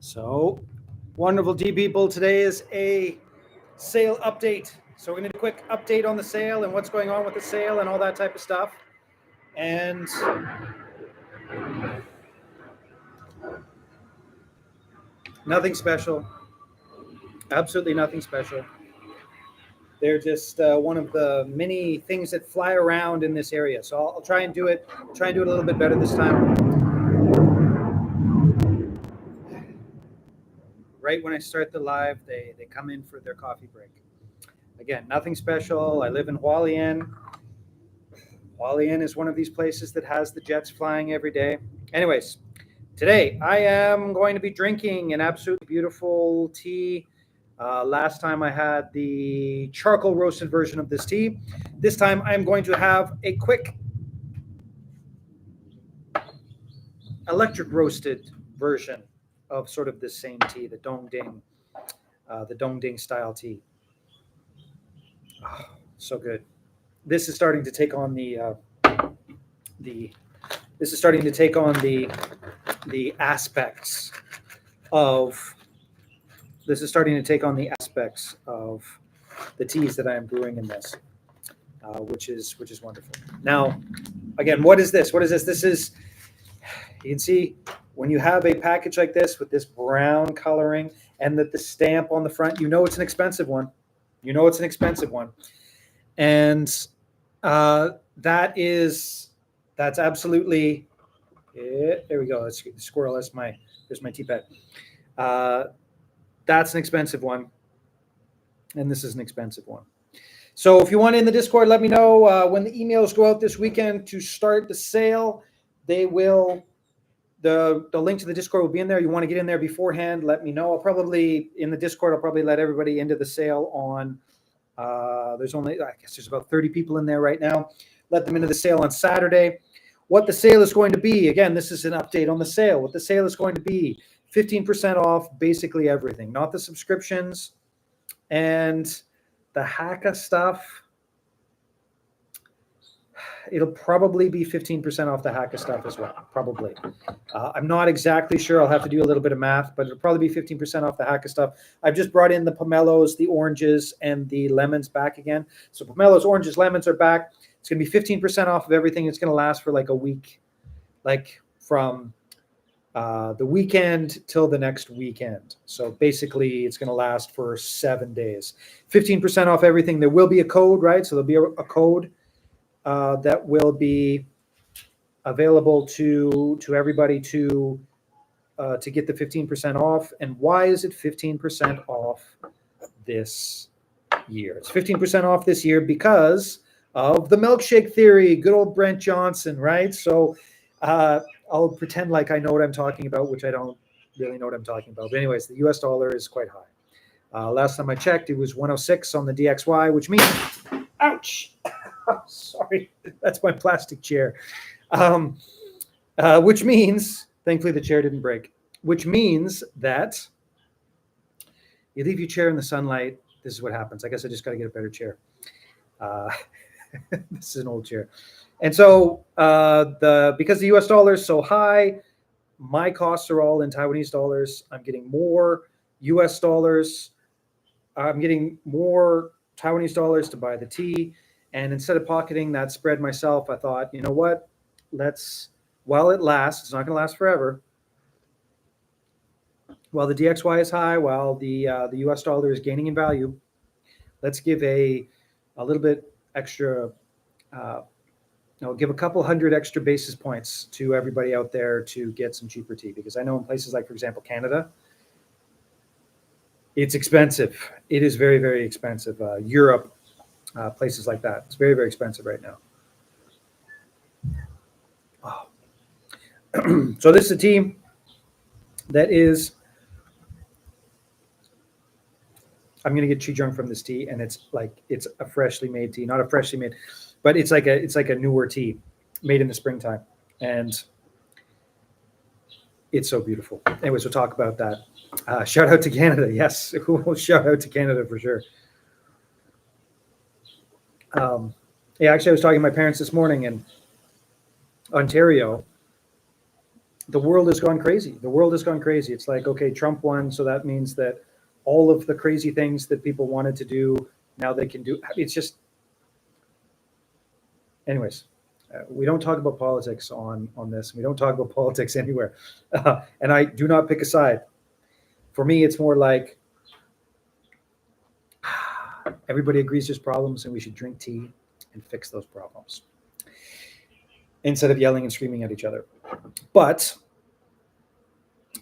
So, wonderful tea people. Today is a sale update. So, we're going to do a quick update on the sale and what's going on with the sale and all that type of stuff. And nothing special. Absolutely nothing special. They're just one of the many things that fly around in this area. So, I'll try and do it. Try and do it a little bit better this time. Right when I start the live, they come in for their coffee break. Again, nothing special. I live in Hualien. Hualien is one of these places that has the jets flying every day. Anyways, today I am going to be drinking an absolutely beautiful tea. Last time I had the charcoal roasted version of this tea. This time I'm going to have a quick electric roasted version of sort of this same tea, the Dongding style tea. Oh, so good. This is starting to take on the this is starting to take on the aspects of this is starting to take on the aspects of the teas that I am brewing in this, which is wonderful. Now, again, what is this? What is this? This is, you can see when you have a package like this with this brown coloring and that the stamp on the front, you know it's an expensive one. You know it's an expensive one, and that's absolutely it. There we go. That's the squirrel. There's my tea pad. That's an expensive one, and this is an expensive one. So if you want in the Discord, let me know when the emails go out this weekend to start the sale. They will. The link to the Discord will be in there. You want to get in there beforehand, let me know. I'll probably in the Discord. I'll probably let everybody into the sale on. There's only, I guess there's about 30 people in there right now. Let them into the sale on Saturday. What the sale is going to be, again, this is an update on the sale. What the sale is going to be, 15% off basically everything, not the subscriptions and the Hakka stuff. It'll probably be 15% off the Hakka stuff as well, probably. I'm not exactly sure. I'll have to do a little bit of math, but it'll probably be 15% off the Hakka stuff. I've just brought in the pomelos, the oranges, and the lemons back again. So pomelos, oranges, lemons are back. It's going to be 15% off of everything. It's going to last for like a week, like from the weekend till the next weekend. So basically, it's going to last for 7 days. 15% off everything. There will be a code, right? So there'll be a code that will be available to everybody to get the 15% off. And why is it 15% off this year? It's 15% off this year because of the milkshake theory. Good old Brent Johnson, right? So I'll pretend like I know what I'm talking about, which I don't really know what I'm talking about. But anyways, the US dollar is quite high. Last time I checked, it was 106 on the DXY, which means, ouch. Sorry, that's my plastic chair. Which means, thankfully, the chair didn't break. Which means that you leave your chair in the sunlight. This is what happens. I guess I just got to get a better chair. This is an old chair, and so because the U.S. dollar is so high, my costs are all in Taiwanese dollars. I'm getting more U.S. dollars. I'm getting more Taiwanese dollars to buy the tea. And instead of pocketing that spread myself, I thought, you know what? While it lasts, it's not going to last forever. While the DXY is high, while the US dollar is gaining in value, let's give a little bit extra, give a couple hundred extra basis points to everybody out there to get some cheaper tea. Because I know in places like, for example, Canada, it's expensive. It is very, very expensive. Europe, places like that. It's very, very expensive right now. Oh. So this is a tea that is, I'm going to get drunk from this tea, and it's a freshly made tea, not a freshly made, but it's like a newer tea made in the springtime. And it's so beautiful. Anyways, we'll talk about that. Shout out to Canada. Yes. Shout out to Canada for sure. Yeah, actually, I was talking to my parents this morning in Ontario. the world has gone crazy. The world has gone crazy. It's like, okay, Trump won, so that means that all of the crazy things that people wanted to do, now they can do. It's just, anyways, we don't talk about politics on this. We don't talk about politics anywhere. And I do not pick a side. For me, it's more like everybody agrees there's problems and we should drink tea and fix those problems instead of yelling and screaming at each other. But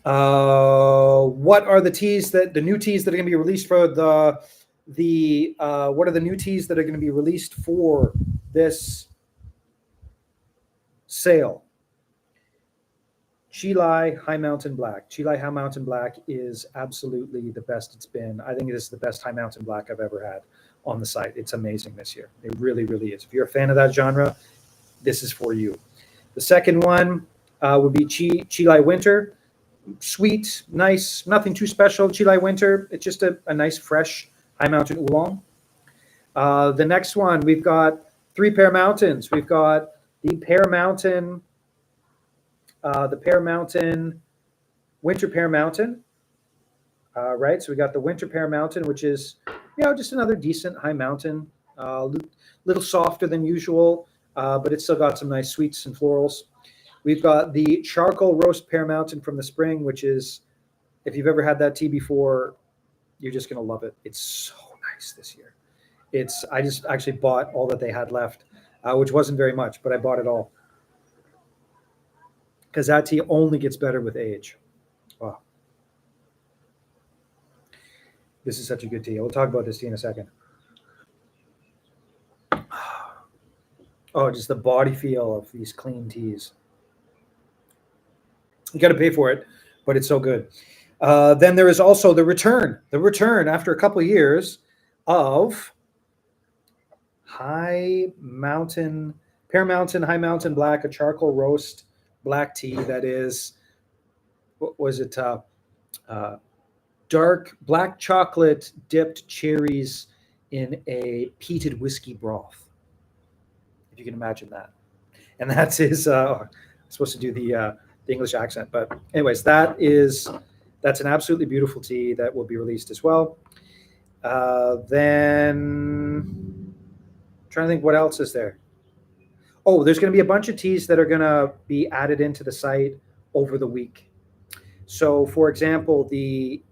what are the teas that the new teas that are going to be released for what are the new teas that are going to be released for this sale? Chi Lai High Mountain Black. Chi Lai High Mountain Black is absolutely the best it's been. I think it is the best High Mountain Black I've ever had on the site. It's amazing this year. It really, really is. If you're a fan of that genre, this is for you. The second one would be Chi Lai Winter. Sweet, nice, nothing too special. Chi Lai Winter. It's just a nice, fresh High Mountain Oolong. The next one, we've got three Pear Mountains. We've got the Pear Mountain, Winter Pear Mountain. Right, so we got the Winter Pear Mountain, which is, just another decent High Mountain. Little softer than usual, but it's still got some nice sweets and florals. We've got the Charcoal Roast Pear Mountain from the spring, which is, if you've ever had that tea before, you're just going to love it. It's so nice this year. I just actually bought all that they had left, which wasn't very much, but I bought it all. Because that tea only gets better with age. Wow. This is such a good tea. We'll talk about this tea in a second. Oh, just the body feel of these clean teas. You got to pay for it, but it's so good. Then there is also the return after a couple of years of Pear Mountain High Mountain Black, a charcoal roast black tea that is, what was it? Dark black chocolate dipped cherries in a peated whiskey broth. If you can imagine that. And that's his, I'm supposed to do the English accent, but anyways, that's an absolutely beautiful tea that will be released as well. Then I'm trying to think what else is there. Oh, there's going to be a bunch of teas that are going to be added into the site over the week. So, for example, the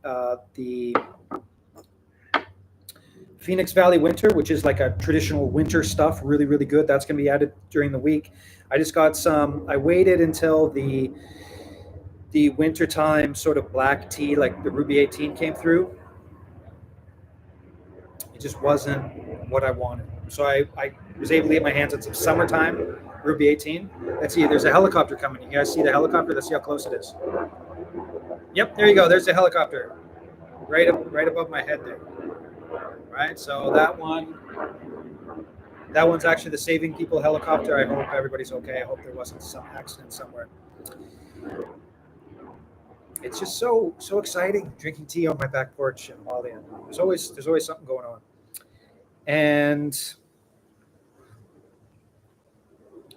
Phoenix Valley Winter, which is like a traditional winter stuff, really, really good. That's going to be added during the week. I just got some. I waited until the wintertime sort of black tea, like the Ruby 18 came through. It just wasn't what I wanted. So I was able to get my hands on some summertime Ruby 18. Let's see, there's a helicopter coming. You guys see the helicopter? Let's see how close it is. Yep, there you go. There's the helicopter right above my head there. Right, so that one's actually the Saving People helicopter. I hope everybody's okay. I hope there wasn't some accident somewhere. It's just so exciting drinking tea on my back porch in Malian. There's always something going on. And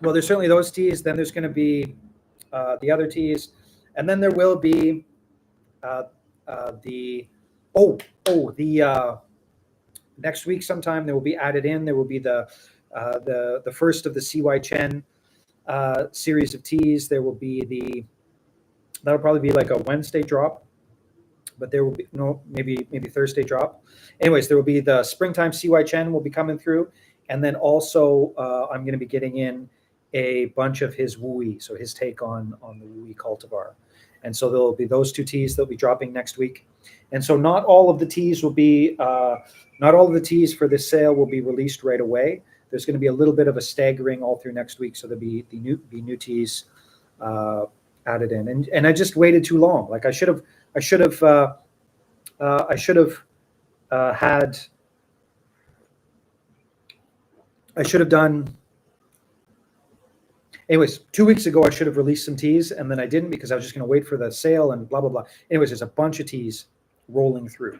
well, there's certainly those teas. Then there's going to be the other teas, and then there will be the next week sometime there will be added in. There will be the first of the CY Chen series of teas. There will be that'll probably be like a Wednesday drop, but there will be maybe Thursday drop. Anyways, there will be the springtime CY Chen will be coming through, and then also I'm going to be getting in a bunch of his Wui, so his take on the Wui cultivar. And so there'll be those two teas that'll be dropping next week. And so not all of the teas for this sale will be released right away. There's going to be a little bit of a staggering all through next week. So there'll be new teas added in. And I just waited too long. Like I should have done. Anyways, 2 weeks ago, I should have released some teas, and then I didn't because I was just going to wait for the sale and blah, blah, blah. Anyways, there's a bunch of teas rolling through,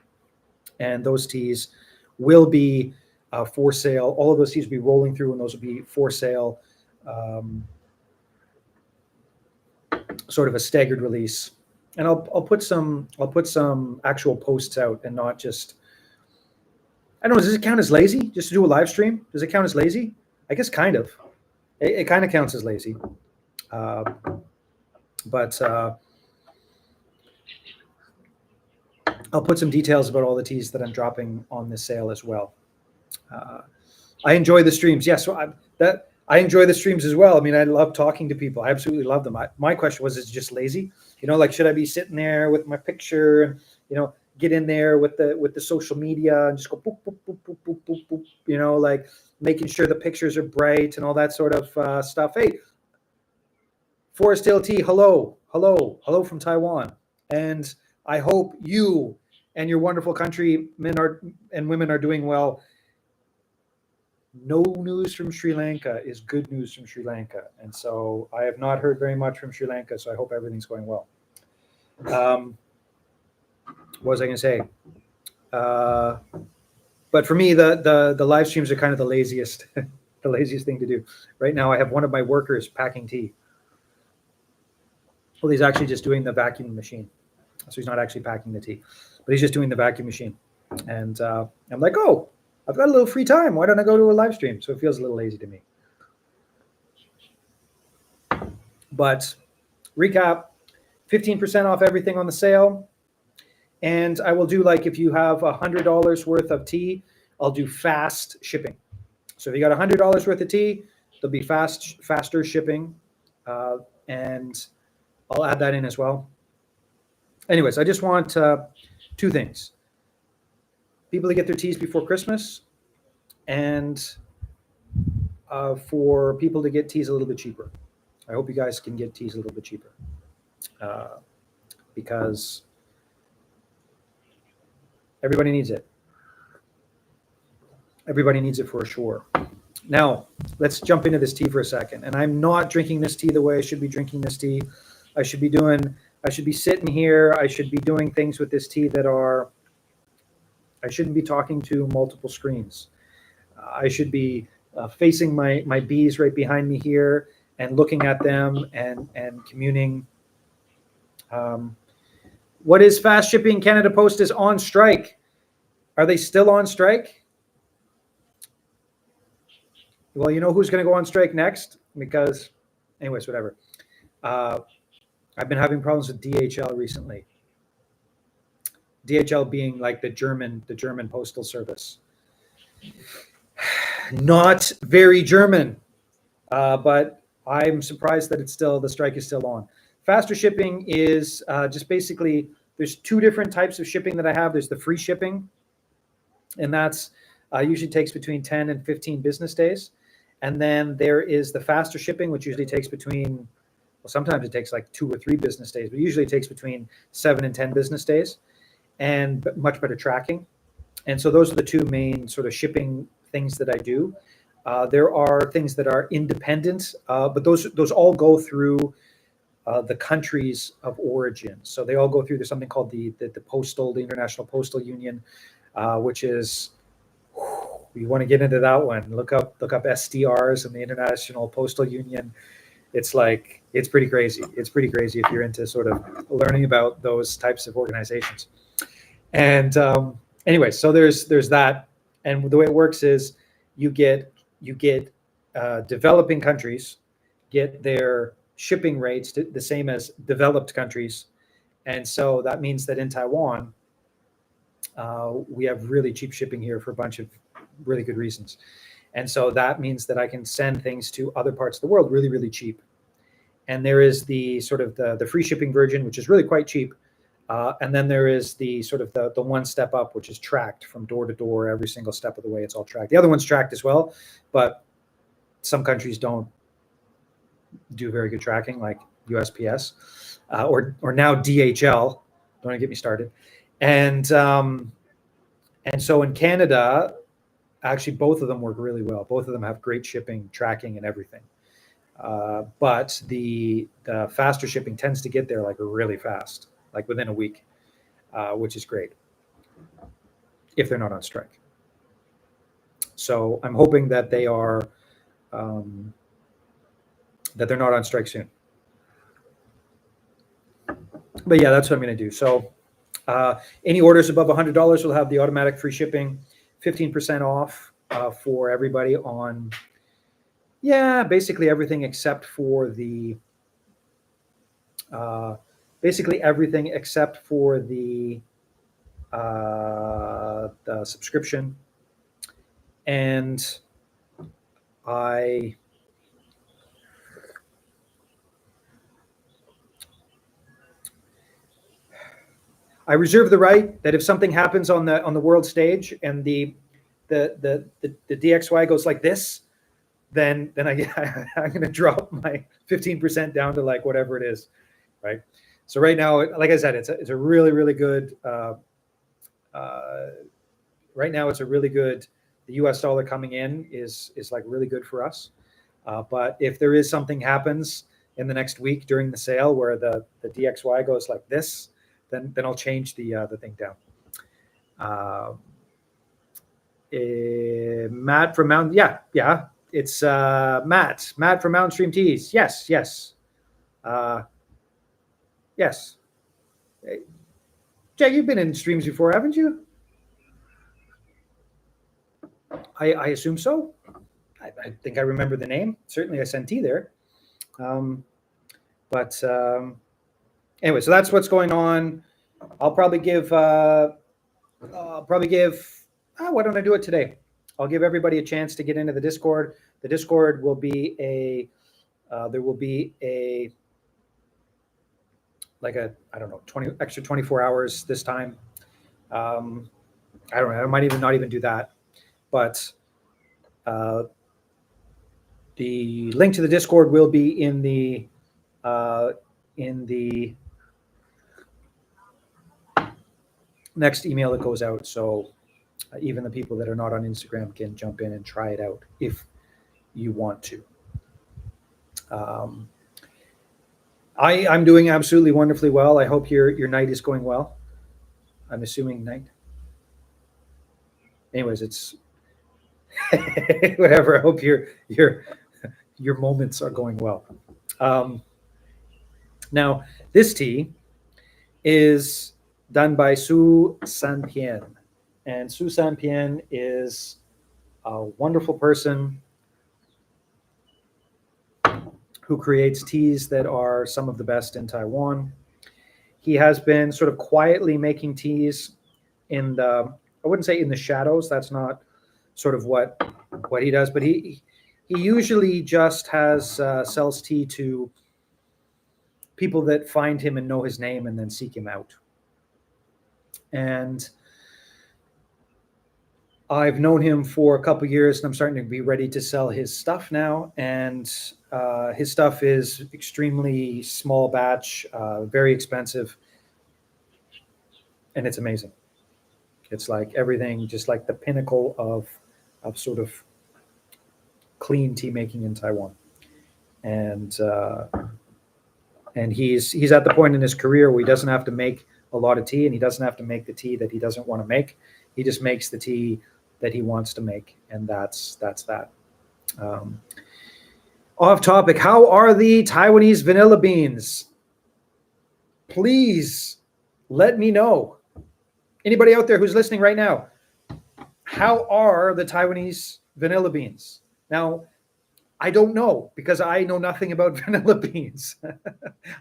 and those teas will be for sale. All of those teas will be rolling through, and those will be for sale sort of a staggered release, and I'll put some actual posts out and not just. I don't know. Does it count as lazy just to do a live stream? Does it count as lazy? I guess kind of. It kind of counts as lazy, but I'll put some details about all the teas that I'm dropping on this sale as well. I enjoy the streams. Yes, so I enjoy the streams as well. I mean, I love talking to people. I absolutely love them. My question was, is it just lazy? You know, like, should I be sitting there with my picture and, you know, get in there with the social media and just go boop, boop, boop, boop, boop, boop, boop, you know, like making sure the pictures are bright and all that sort of stuff. Hey, Forest Hill Tea, hello from Taiwan. And I hope you and your wonderful countrymen and women are doing well. No news from Sri Lanka is good news from Sri Lanka. And so I have not heard very much from Sri Lanka, so I hope everything's going well. What was I going to say? But for me, the live streams are kind of the laziest, the laziest thing to do. Right now, I have one of my workers packing tea. Well, he's actually just doing the vacuum machine. So he's not actually packing the tea, but he's just doing the vacuum machine. And I'm like, oh, I've got a little free time. Why don't I go to a live stream? So it feels a little lazy to me. But recap, 15% off everything on the sale. And I will do, like, if you have $100 worth of tea, I'll do fast shipping. So if you got $100 worth of tea, there'll be faster shipping. And I'll add that in as well. Anyways, I just want two things. People to get their teas before Christmas, and for people to get teas a little bit cheaper. I hope you guys can get teas a little bit cheaper, because everybody needs it. Everybody needs it for sure. Now, let's jump into this tea for a second. And I'm not drinking this tea the way I should be drinking this tea. I should be sitting here. I should be doing things with this tea I shouldn't be talking to multiple screens. I should be facing my bees right behind me here and looking at them and communing. What is Fast Shipping Canada Post is on strike? Are they still on strike? Well, you know who's going to go on strike next? Because, anyways, whatever. I've been having problems with DHL recently. DHL being like the German postal service. Not very German, but I'm surprised that the strike is still on. Faster shipping is just basically, there's two different types of shipping that I have. There's the free shipping, and that's usually takes between 10 and 15 business days. And then there is the faster shipping, which usually takes between, well, sometimes it takes like 2 or 3 business days, but usually it takes between 7 and 10 business days, and much better tracking. And so those are the two main sort of shipping things that I do. There are things that are independent, but those all go through the countries of origin. So they all go through, there's something called the International Postal Union, which is, you want to get into that one, look up SDRs and the International Postal Union. It's pretty crazy. It's pretty crazy if you're into sort of learning about those types of organizations. And anyway, so there's that. And the way it works is you get developing countries get their shipping rates the same as developed countries. And so that means that in Taiwan, we have really cheap shipping here for a bunch of really good reasons. And so that means that I can send things to other parts of the world really, really cheap. And there is the sort of the free shipping version, which is really quite cheap. And then there is the sort of the one step up, which is tracked from door to door, every single step of the way. It's all tracked. The other one's tracked as well, but some countries don't do very good tracking, like USPS or now DHL. Don't get me started. And so in Canada, actually, both of them work really well. Both of them have great shipping, tracking, and everything. But the faster shipping tends to get there like really fast, like within a week, which is great if they're not on strike. So I'm hoping that they are that they're not on strike soon. but yeah, that's what I'm going to do. So any orders above $100 will have the automatic free shipping, 15% off for everybody on, basically everything except for basically everything except for the subscription. And I reserve the right that if something happens on the world stage and the DXY goes like this, then I'm going to drop my 15% down to like whatever it is, right? So right now, like I said, it's a really, really good. Right now, it's a really good. The U.S. dollar coming in is like really good for us. But if there is something happens in the next week during the sale where the DXY goes like this, then I'll change the thing down. Matt from Mountain, yeah, it's Matt from Mountain Stream Tees. Yes. Yes. Jack, you've been in streams before, haven't you? I assume so. I think I remember the name. Certainly, I sent tea there. But anyway, so that's what's going on. I'll probably give. Why don't I do it today? I'll give everybody a chance to get into the Discord. The Discord will be there will be I don't know, 24 hours this time. I don't know. I might even not even do that. But the link to the Discord will be in the next email that goes out. So even the people that are not on Instagram can jump in and try it out if you want to. I'm doing absolutely wonderfully well. I hope your night is going well. I'm assuming night. Anyways, it's whatever. I hope your moments are going well. Now, this tea is done by Su Sanpien. And Su Sanpien is a wonderful person who creates teas that are some of the best in Taiwan. He has been sort of quietly making teas I wouldn't say in the shadows. That's not sort of what he does, but he usually just sells tea to people that find him and know his name and then seek him out. And I've known him for a couple of years, and I'm starting to be ready to sell his stuff now. And his stuff is extremely small batch, very expensive, and it's amazing. It's like everything, just like the pinnacle of sort of clean tea making in Taiwan. And he's at the point in his career where he doesn't have to make a lot of tea, and he doesn't have to make the tea that he doesn't want to make. He just makes the tea that he wants to make, and that's that. Off topic, how are the Taiwanese vanilla beans? Please let me know. Anybody out there who's listening right now, how are the Taiwanese vanilla beans? Now, I don't know, because I know nothing about vanilla beans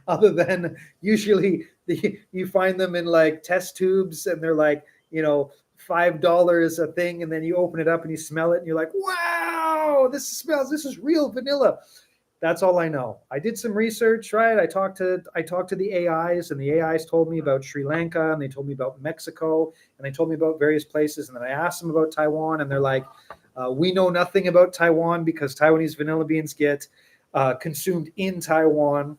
other than usually you find them in like test tubes, and they're like, $5 a thing, and then you open it up and you smell it and you're like, wow, this is real vanilla. That's all I know. I did some research, right? I talked to the AIs, and the AIs told me about Sri Lanka, and they told me about Mexico, and they told me about various places, and then I asked them about Taiwan, and they're like, we know nothing about Taiwan because Taiwanese vanilla beans get consumed in Taiwan.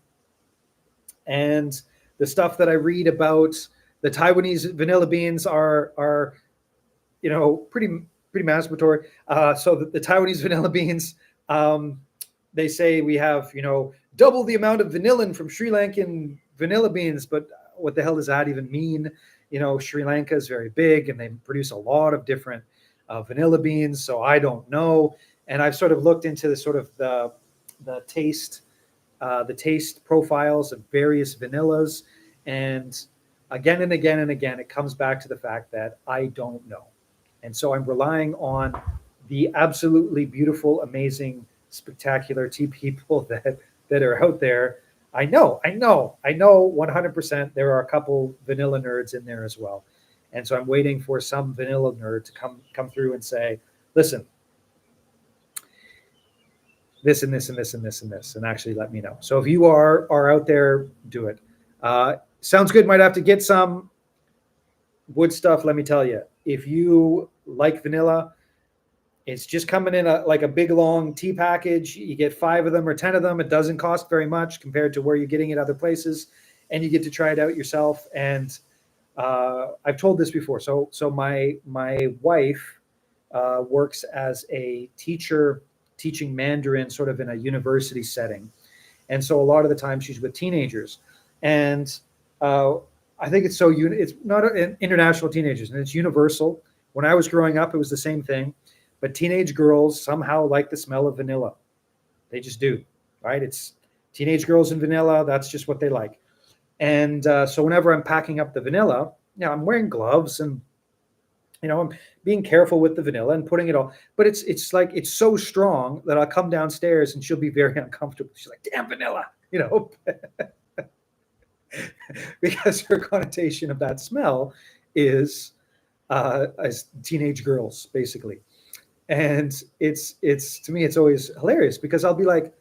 And the stuff that I read about the Taiwanese vanilla beans are pretty masturbatory. So the Taiwanese vanilla beans, they say we have, double the amount of vanillin from Sri Lankan vanilla beans, but what the hell does that even mean? Sri Lanka is very big, and they produce a lot of different vanilla beans, so I don't know. And I've sort of looked into the taste profiles of various vanillas, And again and again and again, it comes back to the fact that I don't know. And so I'm relying on the absolutely beautiful, amazing, spectacular tea people that are out there. I know 100% there are a couple vanilla nerds in there as well. And so I'm waiting for some vanilla nerd to come through and say, listen, this and this and this and this and this, and actually let me know. So if you are out there, do it. Sounds good. Might have to get some wood stuff. Let me tell you, if you like vanilla, it's just coming in like a big long tea package. You get 5 of them or 10 of them. It doesn't cost very much compared to where you're getting it other places, and you get to try it out yourself. And I've told this before. So my wife works as a teacher teaching Mandarin sort of in a university setting. And so a lot of the time she's with teenagers. And I think it's it's not international teenagers, and it's universal. When I was growing up, it was the same thing. But teenage girls somehow like the smell of vanilla. They just do, right? It's teenage girls and vanilla. That's just what they like. And so whenever I'm packing up the vanilla, I'm wearing gloves and I'm being careful with the vanilla and putting it all, but it's like, it's so strong that I'll come downstairs and she'll be very uncomfortable. She's like, damn vanilla, because her connotation of that smell is as teenage girls, basically. And it's to me, it's always hilarious because I'll be like,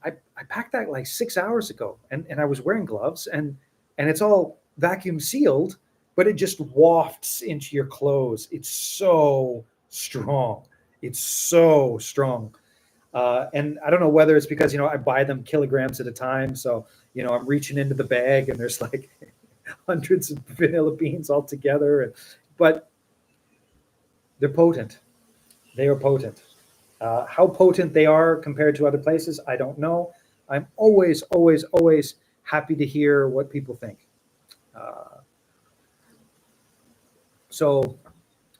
I packed that like 6 hours ago and I was wearing gloves and it's all vacuum sealed, but it just wafts into your clothes. It's so strong. It's so strong. And I don't know whether it's because, I buy them kilograms at a time. So, I'm reaching into the bag and there's like hundreds of vanilla beans all together. But they're potent. They are potent. How potent they are compared to other places, I don't know. I'm always, always, always happy to hear what people think.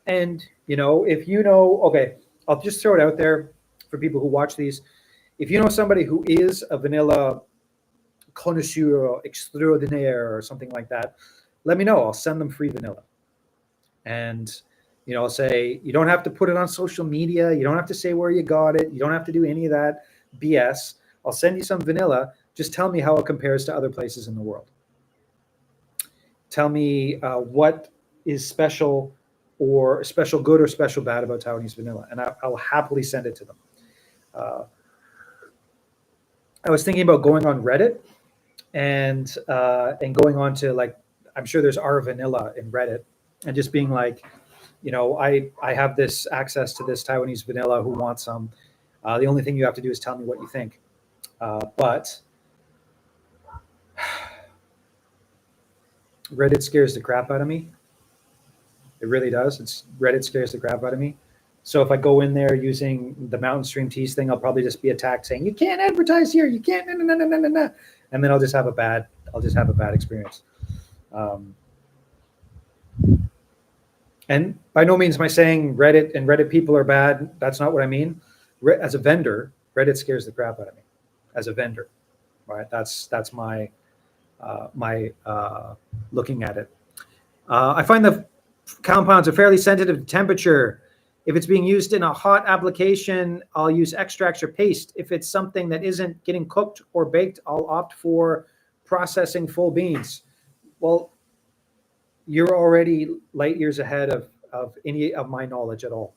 And if okay, I'll just throw it out there for people who watch these. If you know somebody who is a vanilla connoisseur extraordinaire or something like that, let me know. I'll send them free vanilla. And, I'll say, you don't have to put it on social media. You don't have to say where you got it. You don't have to do any of that BS. I'll send you some vanilla. Just tell me how it compares to other places in the world. Tell me what is special or special good or special bad about Taiwanese vanilla, and I'll happily send it to them. I was thinking about going on Reddit and going on to, like, I'm sure there's our vanilla in Reddit, and just being like, I have this access to this Taiwanese vanilla. Who wants some? The only thing you have to do is tell me what you think. But Reddit scares the crap out of me. It really does. Reddit scares the crap out of me. So if I go in there using the Mountain Stream Teas thing, I'll probably just be attacked saying, you can't advertise here. You can't, no. And then I'll just have a bad experience. And by no means am I saying Reddit and Reddit people are bad. That's not what I mean. As a vendor, Reddit scares the crap out of me. As a vendor, right? That's my looking at it. I find the compounds are fairly sensitive to temperature. If it's being used in a hot application, I'll use extracts or paste. If it's something that isn't getting cooked or baked, I'll opt for processing full beans. Well, you're already light years ahead of any of my knowledge at all.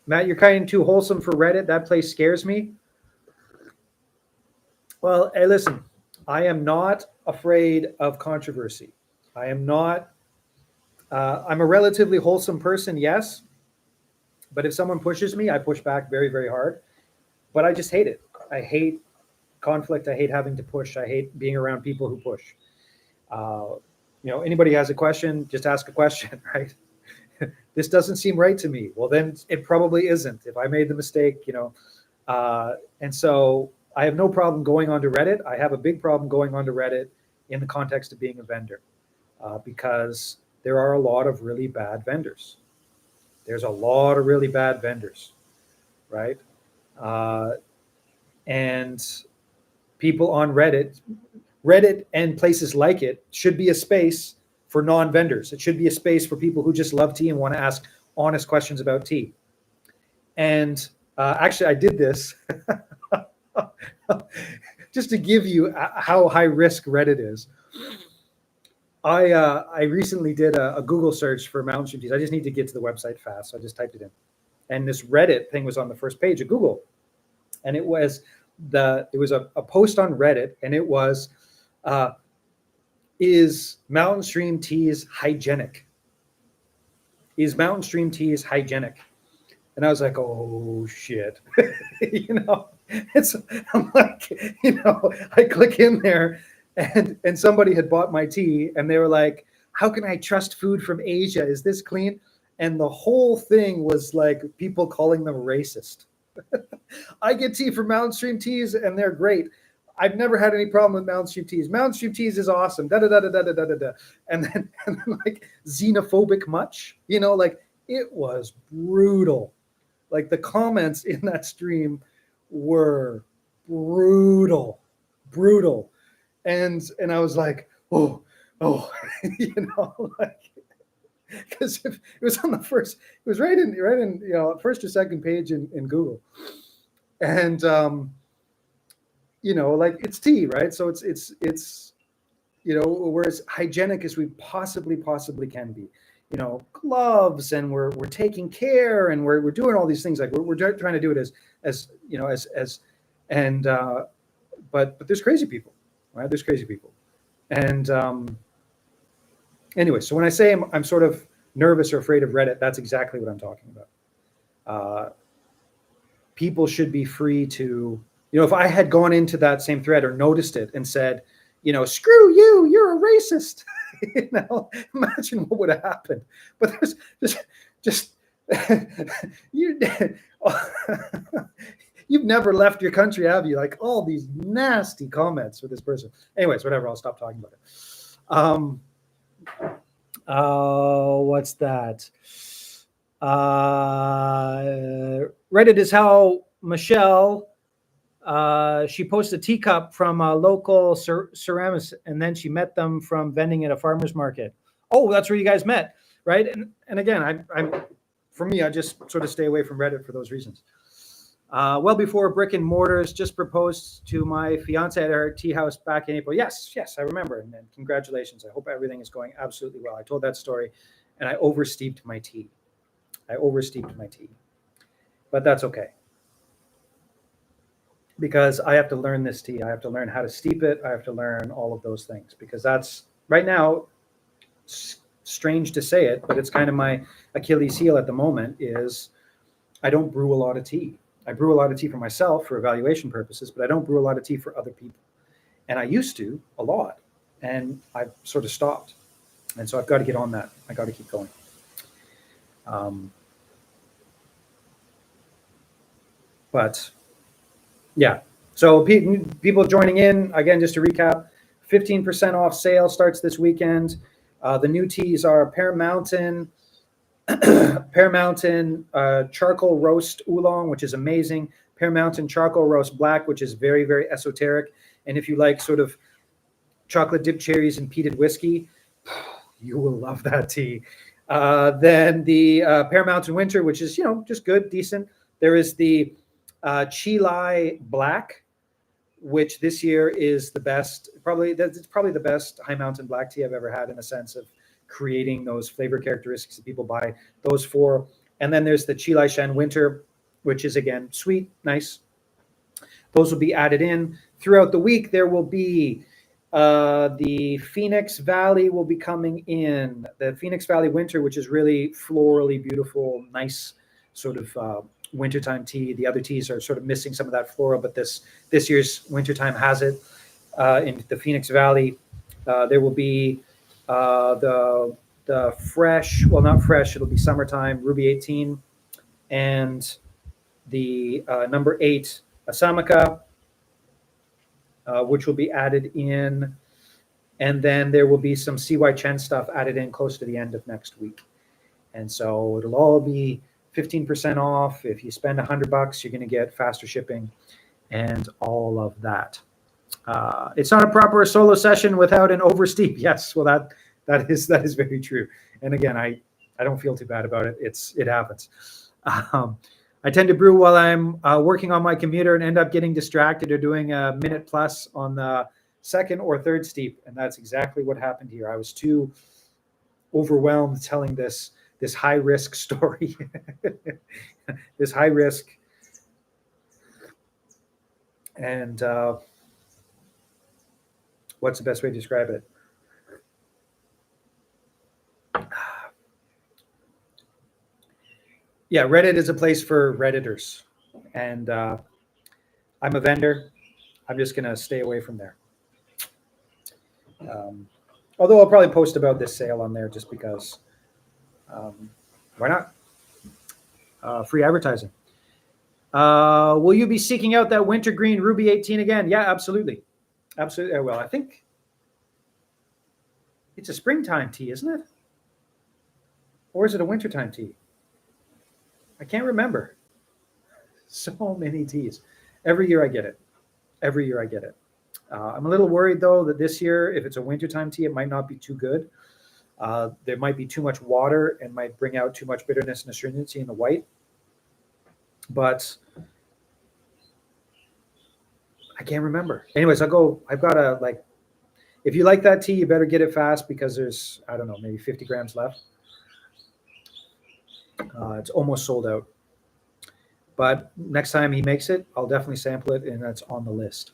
Matt, you're kind of too wholesome for Reddit. That place scares me. Well, hey, listen, I am not afraid of controversy. I am not, I'm a relatively wholesome person, yes. But if someone pushes me, I push back very, very hard. But I just hate it. I hate conflict. I hate having to push. I hate being around people who push. Anybody has a question, just ask a question, right? This doesn't seem right to me. Well, then it probably isn't. If I made the mistake, and so I have no problem going onto Reddit. I have a big problem going onto Reddit in the context of being a vendor, because there are a lot of really bad vendors. There's a lot of really bad vendors, right? And people on Reddit, Reddit and places like it should be a space for non-vendors. It should be a space for people who just love tea and want to ask honest questions about tea. And actually, I did this just to give you how high risk Reddit is. I recently did a Google search for Mountain Stream teas. I just need to get to the website fast, so I just typed it in. And this Reddit thing was on the first page of Google, and it was a post on Reddit, and it was, is Mountain Stream teas hygienic? Is Mountain Stream teas hygienic? And I was like, oh shit, I'm like, I click in there, and somebody had bought my tea, and they were like, how can I trust food from Asia? Is this clean? And the whole thing was like people calling them racist. I get tea from Mountain Stream Teas, and they're great. I've never had any problem with Mountain Stream Teas. Mountain Stream Teas is awesome. Da da da da da da da da. And then like xenophobic much, like it was brutal. Like the comments in that stream were brutal. And I was like, oh, like, because it was on the first, it was right in first or second page in Google, and like it's tea, right? So it's we're as hygienic as we possibly can be, gloves, and we're taking care, and we're doing all these things, like we're trying to do it as but there's crazy people, right? There's crazy people, and anyway, so when I say I'm sort of nervous or afraid of Reddit, that's exactly what I'm talking about. People should be free to, if I had gone into that same thread or noticed it and said, screw you, you're a racist, imagine what would have happened. But there's just you've never left your country, have you? Like all these nasty comments for this person. Anyways, whatever, I'll stop talking about it. What's that? Reddit is how Michelle, she posted a teacup from a local ceramist, and then she met them from vending at a farmer's market. Oh, that's where you guys met, right? And again, I'm for me, I just sort of stay away from Reddit for those reasons. Well before brick and mortars, just proposed to my fiance at our tea house back in April. Yes, I remember. And congratulations. I hope everything is going absolutely well. I told that story, and I oversteeped my tea. But that's okay, because I have to learn this tea. I have to learn how to steep it. I have to learn all of those things, because that's right now, strange to say it, but it's kind of my Achilles heel at the moment is I don't brew a lot of tea. I brew a lot of tea for myself for evaluation purposes, but I don't brew a lot of tea for other people. And I used to a lot, and I've sort of stopped. And so I've got to get on that. I got to keep going. But yeah, so people joining in, again, just to recap, 15% off sale starts this weekend. The new teas are Pear Mountain charcoal roast oolong, which is amazing. Pear Mountain charcoal roast black, which is very, very esoteric. And if you like sort of chocolate dipped cherries and peated whiskey, you will love that tea. Then the Pear Mountain winter, which is, just good, decent. There is the Chilai black, which this year is the best. It's probably the best high mountain black tea I've ever had, in the sense of creating those flavor characteristics that people buy. Those four. And then there's the Chilai Shen winter, which is, again, sweet, nice. Those will be added in throughout the week. There will be the Phoenix Valley will be coming in. The Phoenix Valley winter, which is really florally beautiful, nice sort of wintertime tea. The other teas are sort of missing some of that floral, but this year's wintertime has it. In the Phoenix Valley, there will be the fresh, well, not fresh, it'll be summertime, Ruby 18, and the number 8 Asamaka, which will be added in. And then there will be some CY Chen stuff added in close to the end of next week. And so it'll all be 15% off. If you spend $100, you're going to get faster shipping and all of that. It's not a proper solo session without an oversteep. Yes, well that is very true. And again, I don't feel too bad about it. It happens. I tend to brew while I'm working on my computer and end up getting distracted or doing a minute plus on the second or third steep, and that's exactly what happened here. I was too overwhelmed telling this high risk story, this high risk, and what's the best way to describe it? Yeah, Reddit is a place for Redditors, and I'm a vendor. I'm just gonna stay away from there. Although I'll probably post about this sale on there just because. Why not? Free advertising. Will you be seeking out that wintergreen Ruby 18 again? Yeah, absolutely. Absolutely. Well, I think it's a springtime tea, isn't it? Or is it a wintertime tea? I can't remember. So many teas. Every year I get it. Every year I get it. I'm a little worried, though, that this year, if it's a wintertime tea, it might not be too good. There might be too much water and might bring out too much bitterness and astringency in the white. But I can't remember. Anyways, I've got a, like, if you like that tea, you better get it fast because there's, I don't know, maybe 50 grams left. It's almost sold out. But next time he makes it, I'll definitely sample it, and that's on the list.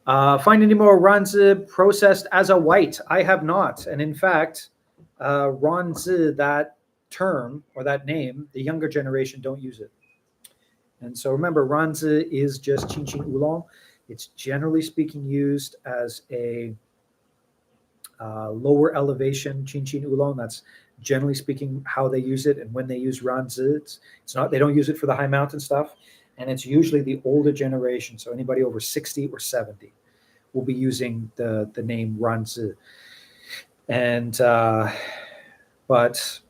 Find any more Ranzi processed as a white? I have not. And in fact, Ranzi, that term or that name, the younger generation don't use it. And so remember, Ranzi is just Qingqing Oolong. It's generally speaking used as a lower elevation Qingqing Oolong. That's generally speaking how they use it. And when they use Ranzi, it's not, they don't use it for the high mountain stuff. And it's usually the older generation. So anybody over 60 or 70 will be using the name Ranzi. And, but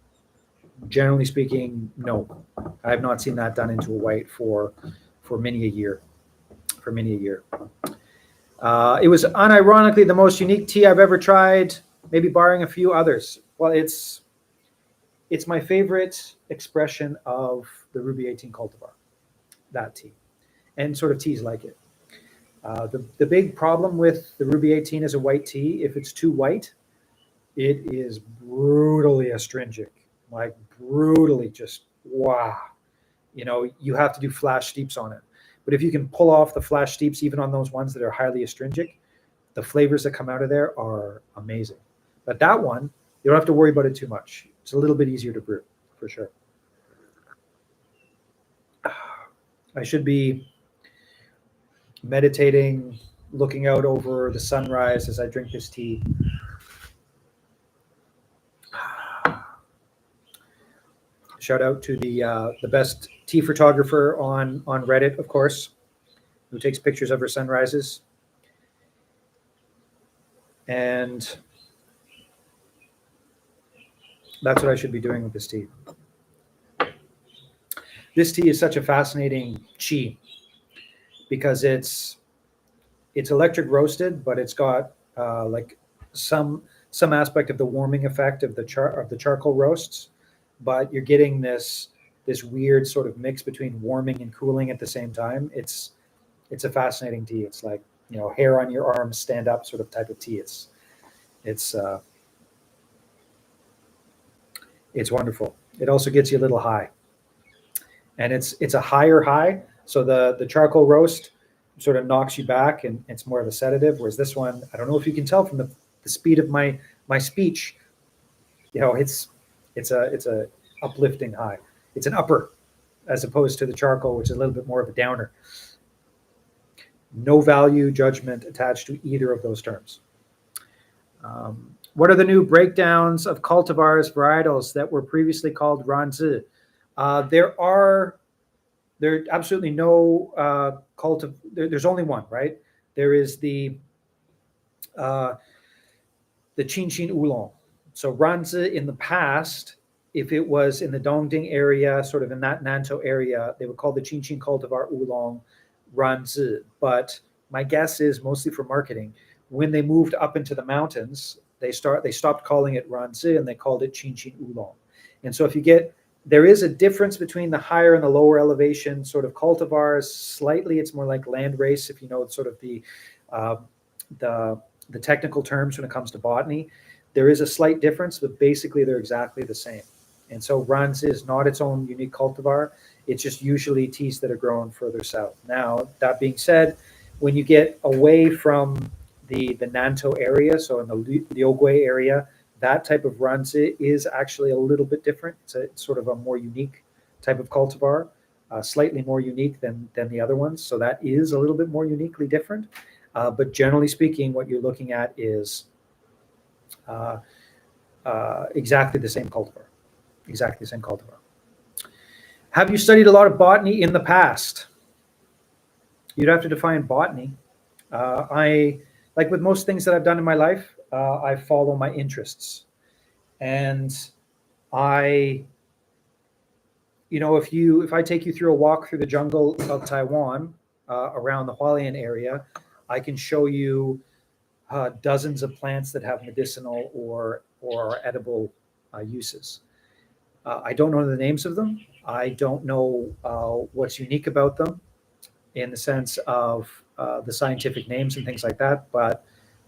generally speaking, no, I have not seen that done into a white for many a year. It was unironically the most unique tea I've ever tried, maybe barring a few others. Well, it's my favorite expression of the Ruby 18 cultivar, that tea, and sort of teas like it. The big problem with the Ruby 18 as a white tea, if it's too white, it is brutally astringent, like brutally just, wow. You know, you have to do flash steeps on it. But if you can pull off the flash steeps, even on those ones that are highly astringent, the flavors that come out of there are amazing. But that one, you don't have to worry about it too much. It's a little bit easier to brew, for sure. I should be meditating, looking out over the sunrise as I drink this tea. Shout out to the best tea photographer on Reddit, of course, who takes pictures of her sunrises. And that's what I should be doing with this tea. This tea is such a fascinating tea because it's electric roasted, but it's got like some aspect of the warming effect of the charcoal roasts. But you're getting this weird sort of mix between warming and cooling at the same time. It's a fascinating tea. It's like, you know, hair on your arms stand up sort of type of tea. It's wonderful. It also gets you a little high, and it's a higher high. So the charcoal roast sort of knocks you back, and it's more of a sedative. Whereas this one, I don't know if you can tell from the speed of my speech, you know, it's a uplifting high. It's an upper, as opposed to the charcoal, which is a little bit more of a downer. No value judgment attached to either of those terms. What are the new breakdowns of cultivars varietals that were previously called Ranzi? There are absolutely no there's only one, right? There is the Qingqing Oolong. So Ranzi in the past, if it was in the Dongding area, sort of in that Nantou area, they would call the Qingqing cultivar Oolong Ranzi. But my guess is mostly for marketing. When they moved up into the mountains, they stopped calling it Ranzi and they called it Chin Oolong. And so there is a difference between the higher and the lower elevation sort of cultivars. Slightly, it's more like landrace, if you know sort of the technical terms when it comes to botany. There is a slight difference, but basically they're exactly the same. And so Ranzi is not its own unique cultivar. It's just usually teas that are grown further south. Now, that being said, when you get away from the Nantou area, so in the Ogwe area, that type of Ranzi is actually a little bit different. It's sort of a more unique type of cultivar, slightly more unique than the other ones. So that is a little bit more uniquely different. But generally speaking, what you're looking at is exactly the same cultivar. Exactly the same cultivar. Have you studied a lot of botany in the past? You'd have to define botany. Like with most things that I've done in my life, I follow my interests. And if I take you through a walk through the jungle of Taiwan, around the Hualien area, I can show you dozens of plants that have medicinal or edible uses. I don't know the names of them. I don't know what's unique about them in the sense of the scientific names and things like that, but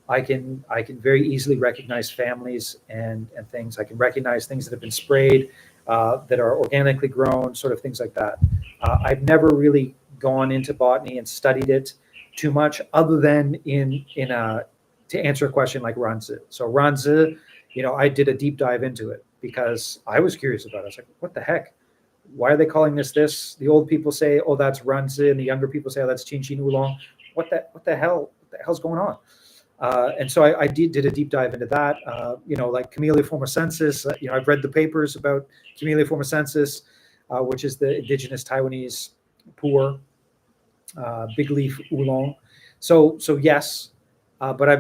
I can very easily recognize families and things. I can recognize things that have been sprayed, that are organically grown, sort of things like that. I've never really gone into botany and studied it too much, other than to answer a question like Ranzi. So Ranzi, I did a deep dive into it because I was curious about it. I was like, what the heck? Why are they calling this? The old people say, oh, that's Ranzi, and the younger people say, oh, that's Chin Oolong. What the hell's going on? And so I did a deep dive into that. Like Camellia formosensis. I've read the papers about Camellia formosensis, which is the indigenous Taiwanese pu'er, big leaf oolong. So yes, but I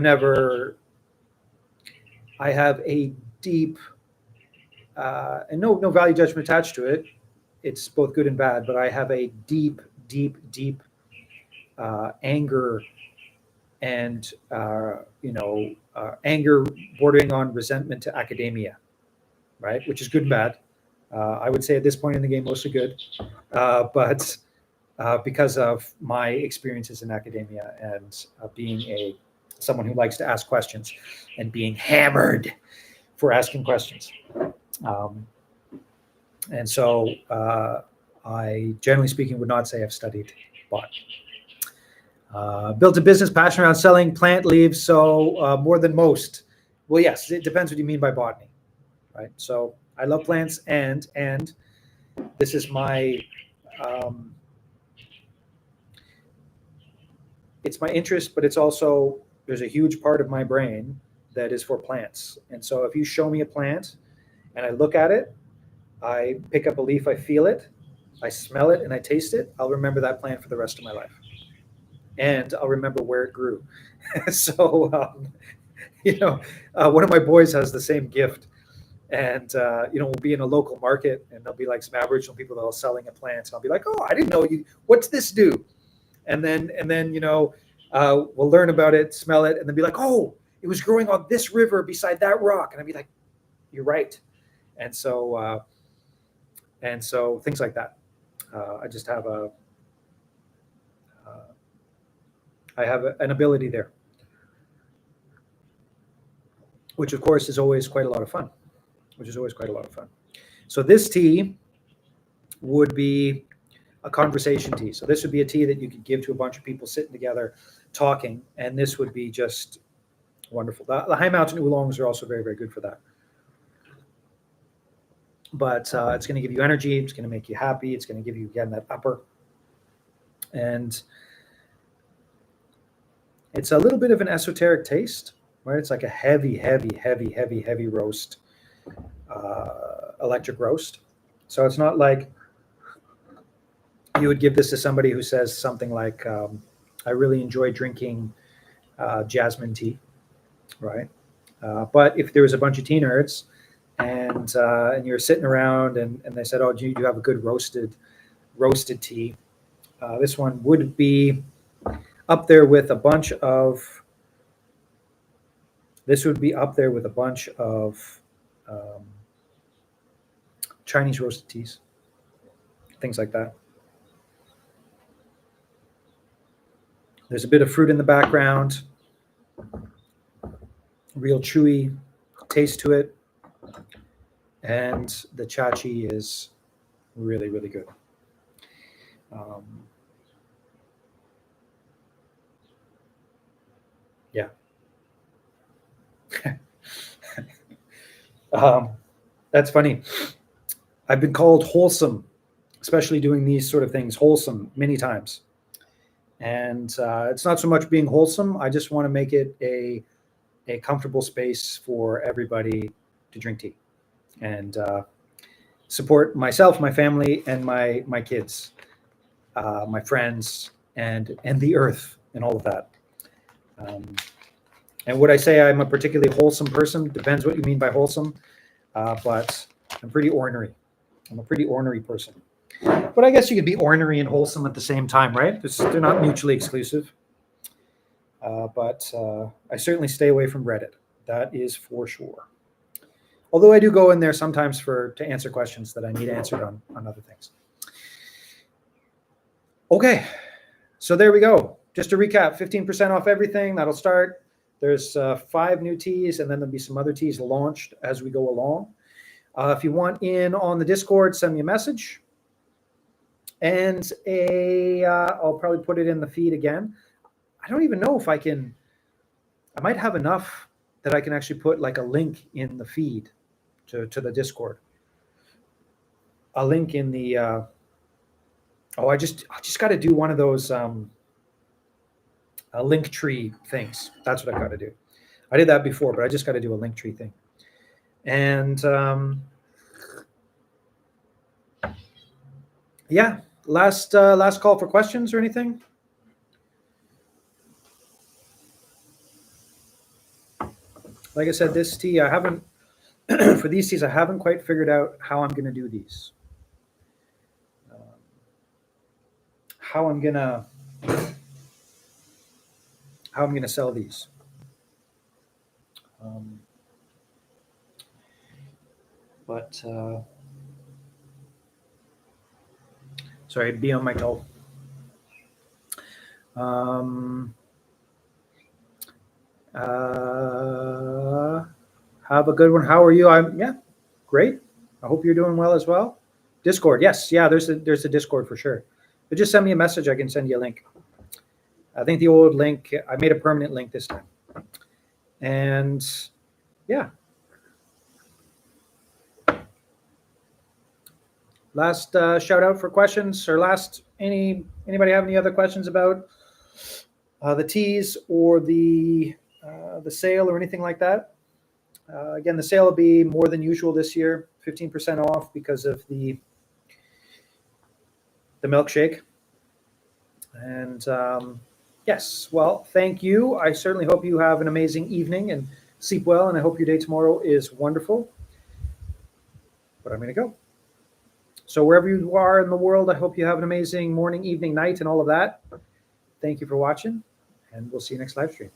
have a deep, and no value judgment attached to it. It's both good and bad, but I have a deep anger and anger bordering on resentment to academia, right? Which is good and bad. I would say at this point in the game, mostly good, but because of my experiences in academia and being someone who likes to ask questions and being hammered for asking questions. And so I, generally speaking, would not say I've studied botany. Built a business passion around selling plant leaves, so more than most. Well, yes, it depends what you mean by botany, right? So I love plants, and this is my it's my interest, but it's also, there's a huge part of my brain that is for plants. And so if you show me a plant and I look at it, I pick up a leaf, I feel it, I smell it, and I taste it, I'll remember that plant for the rest of my life. And I'll remember where it grew. So, one of my boys has the same gift. And, we'll be in a local market and there'll be like some Aboriginal people that are selling a plant. And I'll be like, oh, I didn't know what's this do? And then we'll learn about it, smell it, and then be like, oh, it was growing on this river beside that rock. And I'd be like, you're right. And so things like that. I just have an ability there, which of course is always quite a lot of fun. So this tea would be a conversation tea. So this would be a tea that you could give to a bunch of people sitting together talking, and this would be just wonderful. The high mountain oolongs are also very, very good for that. But it's going to give you energy. It's going to make you happy. It's going to give you, again, that upper. And it's a little bit of an esoteric taste, right? It's like a heavy roast, electric roast. So it's not like you would give this to somebody who says something like, I really enjoy drinking jasmine tea, right? But if there was a bunch of tea nerds and you're sitting around and they said, oh, do you have a good roasted tea? This one would be up there with a bunch of, this would be up there with a bunch of Chinese roasted teas, things like that. There's a bit of fruit in the background, real chewy taste to it. And the chachi is really, really good. Yeah. That's funny. I've been called wholesome, especially doing these sort of things, wholesome many times. And it's not so much being wholesome. I just want to make it a comfortable space for everybody to drink tea and support myself, my family, and my kids, my friends, and the earth, and all of that. And would I say I'm a particularly wholesome person? Depends what you mean by wholesome, but I'm pretty ornery. I'm a pretty ornery person. But I guess you could be ornery and wholesome at the same time, right? They're not mutually exclusive. But I certainly stay away from Reddit. That is for sure. Although I do go in there sometimes to answer questions that I need answered on other things. Okay, so there we go. Just to recap, 15% off everything. That'll start. There's 5 new teas, and then there'll be some other teas launched as we go along. If you want in on the Discord, send me a message. And I'll probably put it in the feed again. I don't even know if I can. I might have enough that I can actually put like a link in the feed to the Discord. A link in the. I just got to do one of those link tree things. That's what I got to do. I did that before, but I just got to do a link tree thing. And yeah, last call for questions or anything. Like I said, this tea, I haven't, for these teas, I haven't quite figured out how I'm going to do these. How I'm going to sell these. Sorry, be on my toe. Have a good one. How are you? Yeah, great. I hope you're doing well as well. Discord, yes, yeah. There's a Discord for sure. But just send me a message. I can send you a link. I think the old link, I made a permanent link this time. And yeah. Last shout out for questions, or anybody have any other questions about the teas or the sale or anything like that? Again, the sale will be more than usual this year, 15% off because of the milkshake. And yes, well, thank you. I certainly hope you have an amazing evening and sleep well, and I hope your day tomorrow is wonderful. But I'm going to go. So wherever you are in the world, I hope you have an amazing morning, evening, night, and all of that. Thank you for watching, and we'll see you next live stream.